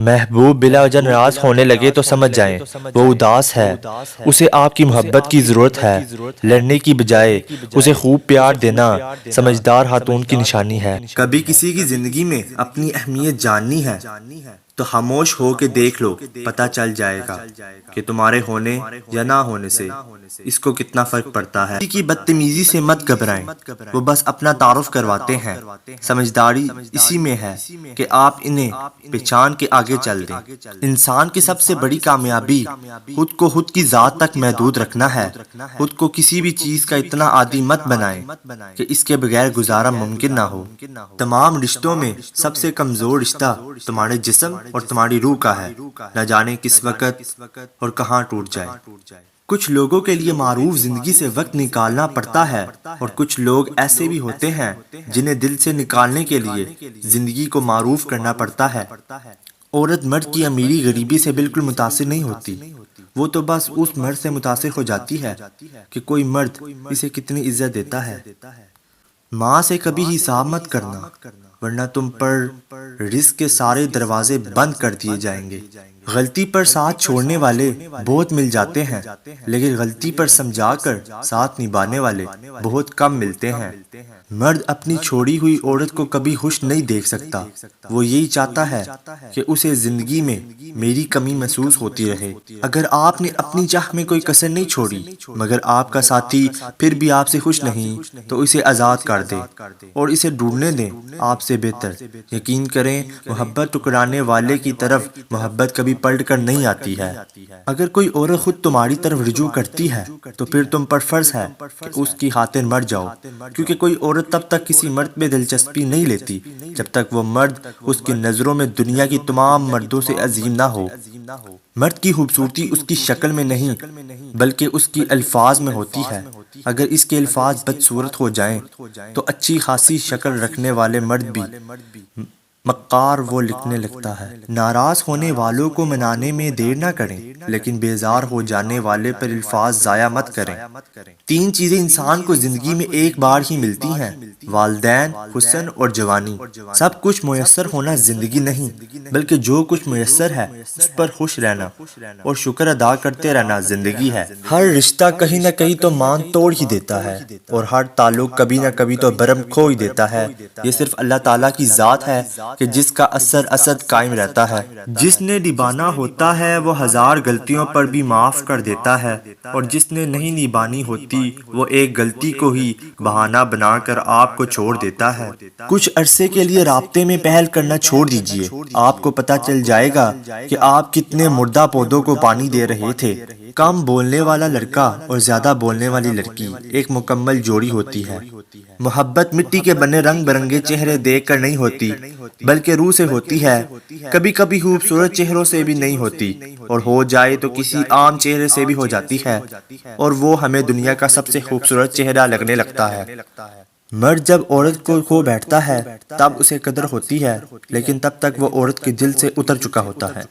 محبوب بلا وجہ ناراض ہونے لگے تو سمجھ جائیں وہ اداس ہے، اسے آپ کی محبت کی ضرورت ہے۔ لڑنے کی بجائے اسے خوب پیار دینا سمجھدار خاتون کی نشانی ہے۔ کبھی کسی کی زندگی میں اپنی اہمیت جاننی ہے تو خاموش ہو کے دیکھ لو، پتہ چل جائے گا کہ تمہارے ہونے یا نہ ہونے سے اس کو کتنا فرق پڑتا ہے۔ کسی کی بدتمیزی سے مت گھبرائیں، وہ بس اپنا تعارف کرواتے ہیں۔ سمجھداری اسی میں ہے کہ آپ انہیں پہچان کے آگے چل دیں۔ انسان کی سب سے بڑی کامیابی خود کی ذات تک محدود رکھنا ہے۔ خود کو کسی بھی چیز کا اتنا عادی مت بنائیں کہ اس کے بغیر گزارا ممکن نہ ہو۔ تمام رشتوں میں سب سے کمزور رشتہ تمہارے جسم اور تمہاری روح کا ہے، نہ جانے کس وقت اور کہاں ٹوٹ جائے۔ کچھ لوگوں کے لیے معروف زندگی سے وقت نکالنا پڑتا ہے، اور کچھ لوگ ایسے بھی ہوتے ہیں جنہیں دل سے نکالنے کے لیے زندگی کو معروف کرنا پڑتا ہے۔ عورت مرد کی امیری غریبی سے بالکل متاثر نہیں ہوتی، وہ تو بس اس مرد سے متاثر ہو جاتی ہے کہ کوئی مرد اسے کتنی عزت دیتا ہے۔ ماں سے کبھی حساب مت کرنا، ورنہ تم پر رزق کے سارے دروازے بند کر دیے جائیں گے۔ غلطی پر ساتھ چھوڑنے والے بہت مل جاتے ہیں، لیکن غلطی پر سمجھا کر ساتھ نبھانے والے بہت کم ملتے ہیں۔ مرد اپنی چھوڑی ہوئی عورت کو کبھی خوش نہیں دیکھ سکتا، وہ یہی چاہتا ہے کہ اسے زندگی میں میری کمی محسوس ہوتی رہے۔ اگر آپ نے اپنی چاہ میں کوئی کسر نہیں چھوڑی، مگر آپ کا ساتھی پھر بھی آپ سے خوش نہیں، تو اسے آزاد کر دیں اور اسے ڈھونڈنے دیں آپ سے بہتر۔ یقین کریں، محبت ٹکرانے والے کی طرف محبت کبھی پلٹ کر نہیں آتی ہے۔ اگر کوئی عورت خود تمہاری طرف رجوع کرتی ہے تو پھر تم پر فرض ہے کہ اس کی خاطر مر جاؤ، کیونکہ کوئی عورت تب تک کسی مرد میں دلچسپی نہیں لیتی جب تک وہ مرد اس کی نظروں میں دنیا کی تمام مردوں سے عظیم نہ ہو۔ مرد کی خوبصورتی اس کی شکل میں نہیں بلکہ اس کی الفاظ میں ہوتی ہے۔ اگر اس کے الفاظ بدصورت ہو جائیں تو اچھی خاصی شکل رکھنے والے مرد بھی مکار وہ لکھنے لگتا ہے۔ ناراض ہونے والوں کو منانے میں دیر نہ کریں، لیکن بیزار ہو جانے والے پر الفاظ ضائع مت کریں۔ تین چیزیں انسان کو زندگی میں ایک بار ہی ملتی ہیں: والدین، حسن اور جوانی۔ سب کچھ میسر ہونا زندگی نہیں، بلکہ جو کچھ میسر ہے اس پر خوش رہنا اور شکر ادا کرتے رہنا زندگی ہے۔ ہر رشتہ کہیں نہ کہیں تو مان توڑ ہی دیتا ہے، اور ہر تعلق کبھی نہ کبھی تو برہم کھو ہی دیتا ہے۔ یہ صرف اللہ تعالیٰ کی ذات ہے کہ جس کا اثر اسد قائم رہتا ہے۔ جس نے نبھانا ہوتا ہے وہ ہزار غلطیوں پر بھی معاف کر دیتا ہے، اور جس نے نہیں نبھانی ہوتی وہ ایک غلطی کو ہی بہانہ بنا کر آپ کو چھوڑ دیتا ہے۔ کچھ عرصے کے لیے رابطے میں پہل کرنا چھوڑ دیجئے، آپ کو پتہ چل جائے گا کہ آپ کتنے مردہ پودوں کو پانی دے رہے تھے۔ کم بولنے والا لڑکا اور زیادہ بولنے والی لڑکی ایک مکمل جوڑی ہوتی ہے۔ محبت مٹی کے بنے رنگ برنگے چہرے دیکھ کر نہیں ہوتی، بلکہ روح سے ہوتی ہے۔ کبھی کبھی خوبصورت چہروں سے بھی نہیں ہوتی، اور ہو جائے تو کسی عام چہرے سے بھی ہو جاتی ہے، اور وہ ہمیں دنیا کا سب سے خوبصورت چہرہ لگنے لگتا ہے۔ مرد جب عورت کو کھو بیٹھتا ہے تب اسے قدر ہوتی ہے، لیکن تب تک وہ عورت کے دل سے اتر چکا ہوتا ہے۔